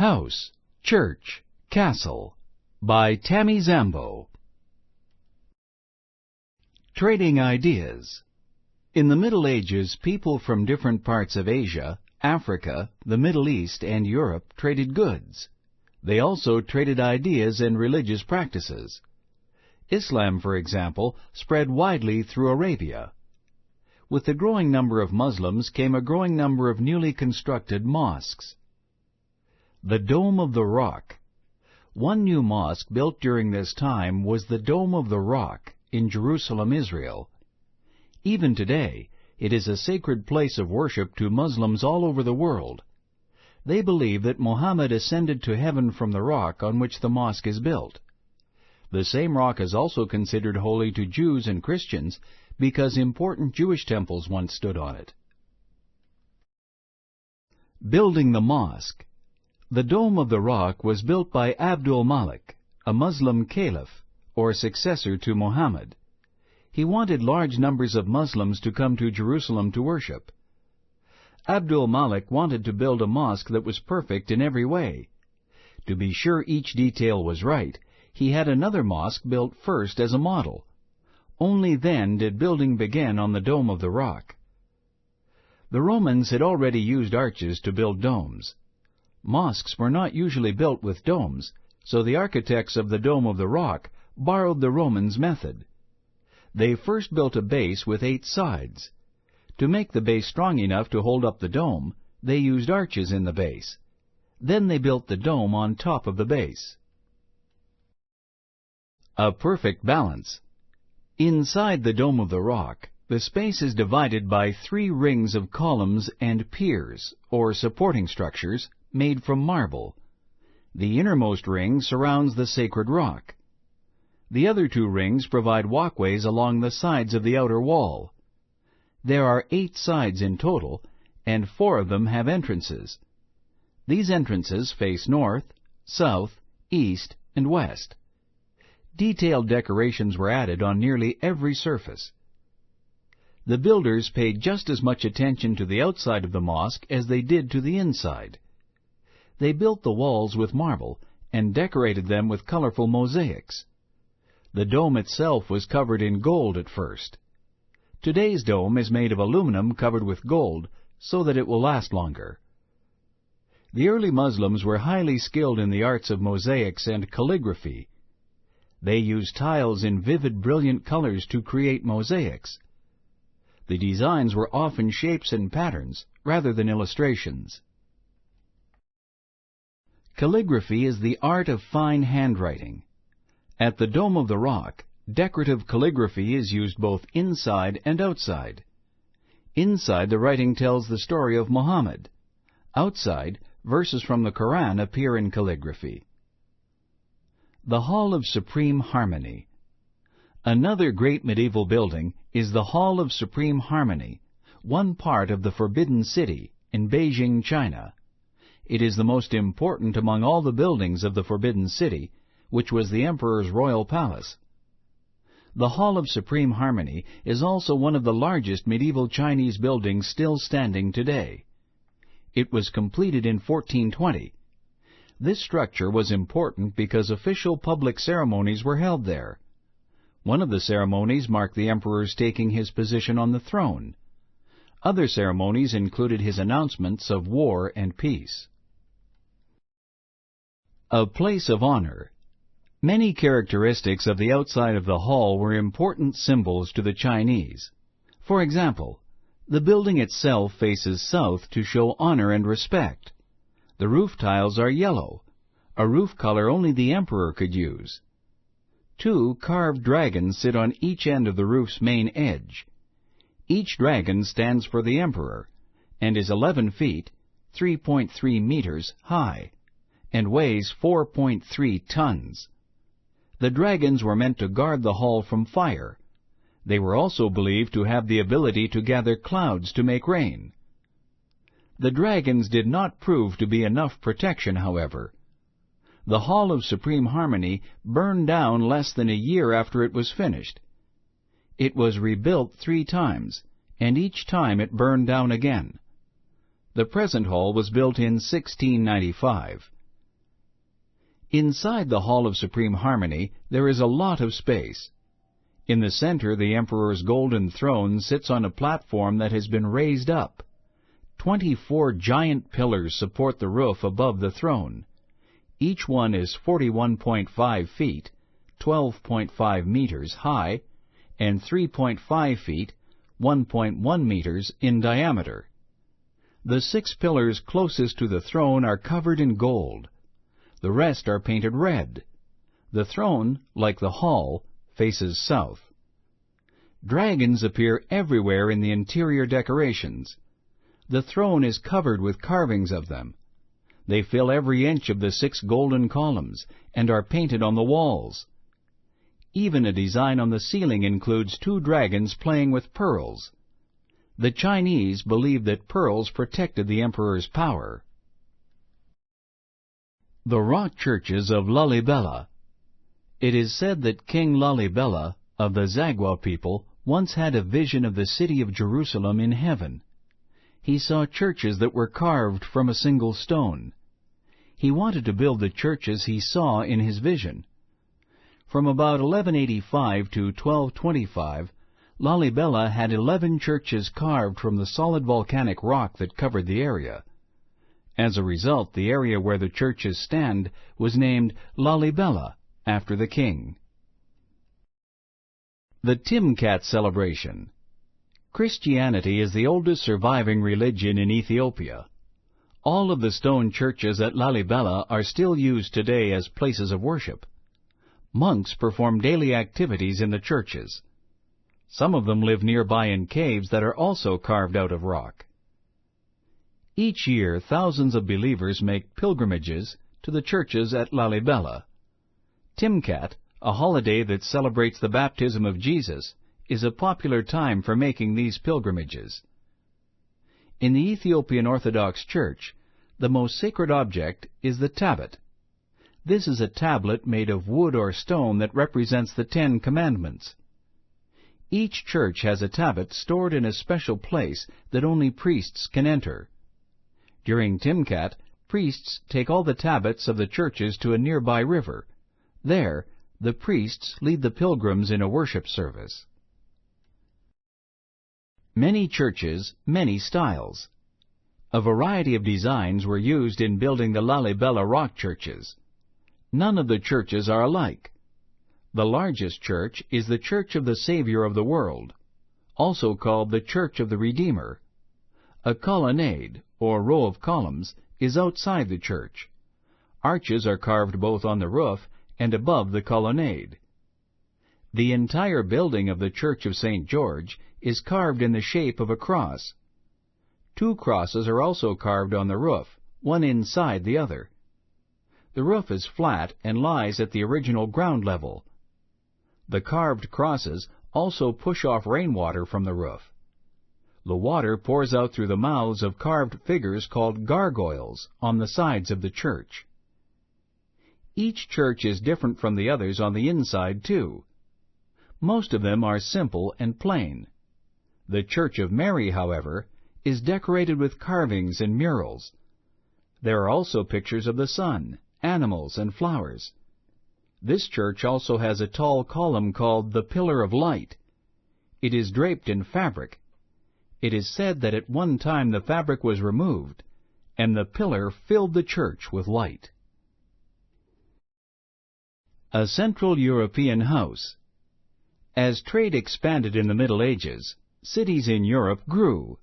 House, Church, Castle by Tammy Zambo. Trading ideas. In the Middle Ages, people from different parts of Asia, Africa, the Middle East, and Europe traded goods. They also traded ideas and religious practices. Islam, for example, spread widely through Arabia. With the growing number of Muslims came a growing number of newly constructed mosques. The Dome of the Rock. One new mosque built during this time was the Dome of the Rock in Jerusalem, Israel. Even today, it is a sacred place of worship to Muslims all over the world. They believe that Muhammad ascended to heaven from the rock on which the mosque is built. The same rock is also considered holy to Jews and Christians because important Jewish temples once stood on it. Building the mosque. The Dome of the Rock was built by Abdul Malik, a Muslim caliph, or successor to Muhammad. He wanted large numbers of Muslims to come to Jerusalem to worship. Abdul Malik wanted to build a mosque that was perfect in every way. To be sure each detail was right, he had another mosque built first as a model. Only then did building begin on the Dome of the Rock. The Romans had already used arches to build domes. Mosques were not usually built with domes, so the architects of the Dome of the Rock borrowed the Romans' method. They first built a base with 8 sides. To make the base strong enough to hold up the dome, they used arches in the base. Then they built the dome on top of the base. A perfect balance. Inside the Dome of the Rock, the space is divided by 3 rings of columns and piers, or supporting structures, made from marble. The innermost ring surrounds the sacred rock. The other 2 rings provide walkways along the sides of the outer wall. There are 8 sides in total, and 4 of them have entrances. These entrances face north, south, east, and west. Detailed decorations were added on nearly every surface. The builders paid just as much attention to the outside of the mosque as they did to the inside. They built the walls with marble and decorated them with colorful mosaics. The dome itself was covered in gold at first. Today's dome is made of aluminum covered with gold so that it will last longer. The early Muslims were highly skilled in the arts of mosaics and calligraphy. They used tiles in vivid, brilliant colors to create mosaics. The designs were often shapes and patterns rather than illustrations. Calligraphy is the art of fine handwriting. At the Dome of the Rock, decorative calligraphy is used both inside and outside. Inside, the writing tells the story of Muhammad. Outside, verses from the Quran appear in calligraphy. The Hall of Supreme Harmony. Another great medieval building is the Hall of Supreme Harmony, one part of the Forbidden City in Beijing, China. It is the most important among all the buildings of the Forbidden City, which was the Emperor's royal palace. The Hall of Supreme Harmony is also one of the largest medieval Chinese buildings still standing today. It was completed in 1420. This structure was important because official public ceremonies were held there. One of the ceremonies marked the Emperor's taking his position on the throne. Other ceremonies included his announcements of war and peace. A place of honor. Many characteristics of the outside of the hall were important symbols to the Chinese. For example, the building itself faces south to show honor and respect. The roof tiles are yellow, a roof color only the emperor could use. 2 carved dragons sit on each end of the roof's main edge. Each dragon stands for the emperor and is 11 feet, 3.3 meters high, and weighs 4.3 tons. The dragons were meant to guard the hall from fire. They were also believed to have the ability to gather clouds to make rain. The dragons did not prove to be enough protection, however. The Hall of Supreme Harmony burned down less than a year after it was finished. It was rebuilt 3 times, and each time it burned down again. The present hall was built in 1695. Inside the Hall of Supreme Harmony there is a lot of space. In the center, the Emperor's golden throne sits on a platform that has been raised up. 24 giant pillars support the roof above the throne. Each one is 41.5 feet, 12.5 meters high, and 3.5 feet, 1.1 meters in diameter. The 6 pillars closest to the throne are covered in gold. The rest are painted red. The throne, like the hall, faces south. Dragons appear everywhere in the interior decorations. The throne is covered with carvings of them. They fill every inch of the 6 golden columns and are painted on the walls. Even a design on the ceiling includes 2 dragons playing with pearls. The Chinese believed that pearls protected the emperor's power. The rock churches of Lalibela. It is said that King Lalibela of the Zagwa people once had a vision of the city of Jerusalem in heaven. He saw churches that were carved from a single stone. He wanted to build the churches he saw in his vision. From about 1185 to 1225, Lalibela had 11 churches carved from the solid volcanic rock that covered the area. As a result, the area where the churches stand was named Lalibela, after the king. The Timkat celebration. Christianity is the oldest surviving religion in Ethiopia. All of the stone churches at Lalibela are still used today as places of worship. Monks perform daily activities in the churches. Some of them live nearby in caves that are also carved out of rock. Each year, thousands of believers make pilgrimages to the churches at Lalibela. Timkat, a holiday that celebrates the baptism of Jesus, is a popular time for making these pilgrimages. In the Ethiopian Orthodox Church, the most sacred object is the tablet. This is a tablet made of wood or stone that represents the 10 Commandments. Each church has a tablet stored in a special place that only priests can enter. During Timkat, priests take all the tablets of the churches to a nearby river. There, the priests lead the pilgrims in a worship service. Many churches, many styles. A variety of designs were used in building the Lalibela rock churches. None of the churches are alike. The largest church is the Church of the Savior of the World, also called the Church of the Redeemer. A colonnade, or row of columns, is outside the church. Arches are carved both on the roof and above the colonnade. The entire building of the Church of St. George is carved in the shape of a cross. 2 crosses are also carved on the roof, one inside the other. The roof is flat and lies at the original ground level. The carved crosses also push off rainwater from the roof. The water pours out through the mouths of carved figures called gargoyles on the sides of the church. Each church is different from the others on the inside, too. Most of them are simple and plain. The Church of Mary, however, is decorated with carvings and murals. There are also pictures of the sun, animals, and flowers. This church also has a tall column called the Pillar of Light. It is draped in fabric. It is said that at one time the fabric was removed, and the pillar filled the church with light. A Central European house. As trade expanded in the Middle Ages, cities in Europe grew.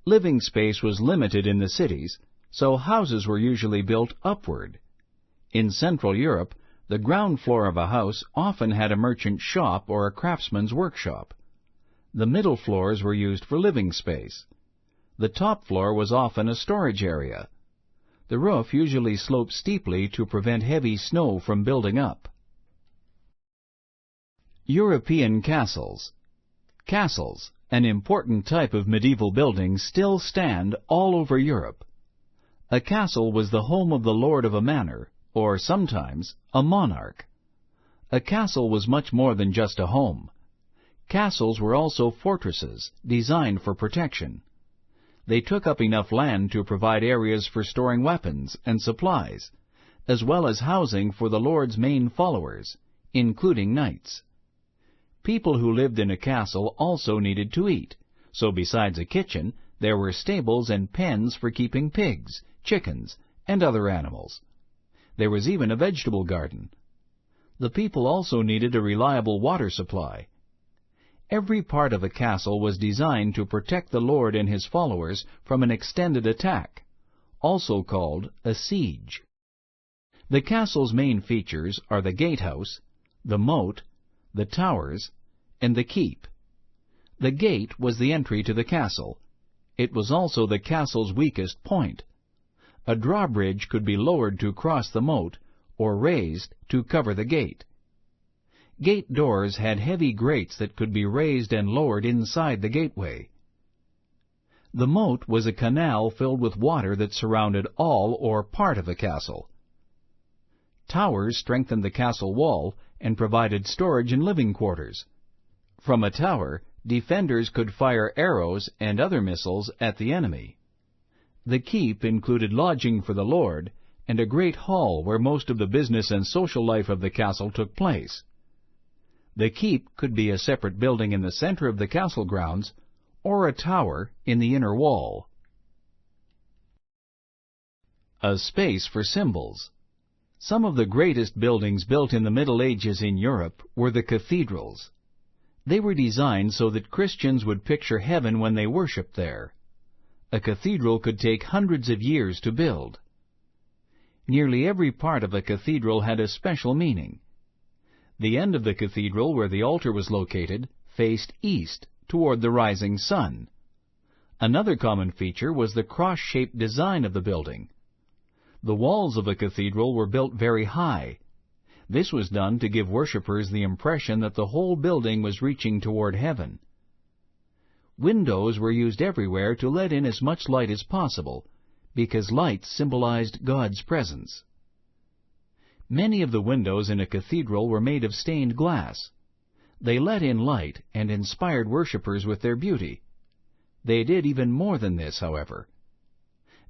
Living space was limited in the cities, so houses were usually built upward. In Central Europe, the ground floor of a house often had a merchant shop or a craftsman's workshop. The middle floors were used for living space. The top floor was often a storage area. The roof usually sloped steeply to prevent heavy snow from building up. European castles. Castles, an important type of medieval building, still stand all over Europe. A castle was the home of the lord of a manor, or sometimes a monarch. A castle was much more than just a home. Castles were also fortresses, designed for protection. They took up enough land to provide areas for storing weapons and supplies, as well as housing for the Lord's main followers, including knights. People who lived in a castle also needed to eat, so besides a kitchen, there were stables and pens for keeping pigs, chickens, and other animals. There was even a vegetable garden. The people also needed a reliable water supply. Every part of a castle was designed to protect the Lord and his followers from an extended attack, also called a siege. The castle's main features are the gatehouse, the moat, the towers, and the keep. The gate was the entry to the castle. It was also the castle's weakest point. A drawbridge could be lowered to cross the moat, or raised to cover the gate. Gate doors had heavy grates that could be raised and lowered inside the gateway. The moat was a canal filled with water that surrounded all or part of the castle. Towers strengthened the castle wall and provided storage and living quarters. From a tower, defenders could fire arrows and other missiles at the enemy. The keep included lodging for the Lord and a great hall where most of the business and social life of the castle took place. The keep could be a separate building in the center of the castle grounds or a tower in the inner wall. A space for symbols. Some of the greatest buildings built in the Middle Ages in Europe were the cathedrals. They were designed so that Christians would picture heaven when they worshiped there. A cathedral could take hundreds of years to build. Nearly every part of a cathedral had a special meaning. The end of the cathedral, where the altar was located, faced east, toward the rising sun. Another common feature was the cross-shaped design of the building. The walls of a cathedral were built very high. This was done to give worshippers the impression that the whole building was reaching toward heaven. Windows were used everywhere to let in as much light as possible, because light symbolized God's presence. Many of the windows in a cathedral were made of stained glass. They let in light and inspired worshippers with their beauty. They did even more than this, however.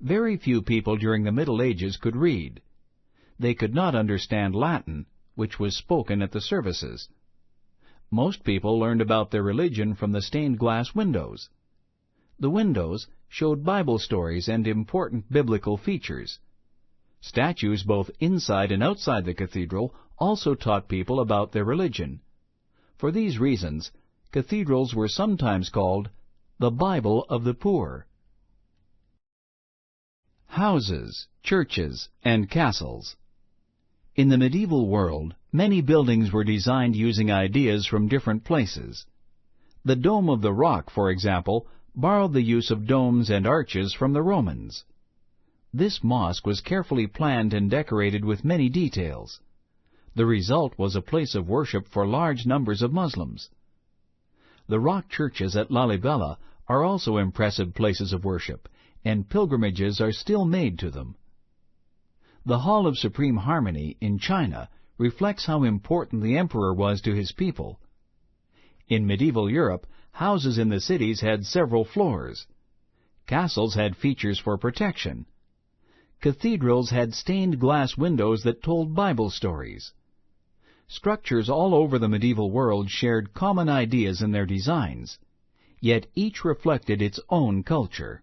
Very few people during the Middle Ages could read. They could not understand Latin, which was spoken at the services. Most people learned about their religion from the stained glass windows. The windows showed Bible stories and important biblical features. Statues both inside and outside the cathedral also taught people about their religion. For these reasons, cathedrals were sometimes called the Bible of the poor. Houses, churches, and castles. In the medieval world, many buildings were designed using ideas from different places. The Dome of the Rock, for example, borrowed the use of domes and arches from the Romans. This mosque was carefully planned and decorated with many details. The result was a place of worship for large numbers of Muslims. The rock churches at Lalibela are also impressive places of worship, and pilgrimages are still made to them. The Hall of Supreme Harmony in China reflects how important the emperor was to his people. In medieval Europe, houses in the cities had several floors. Castles had features for protection. Cathedrals had stained glass windows that told Bible stories. Structures all over the medieval world shared common ideas in their designs, yet each reflected its own culture.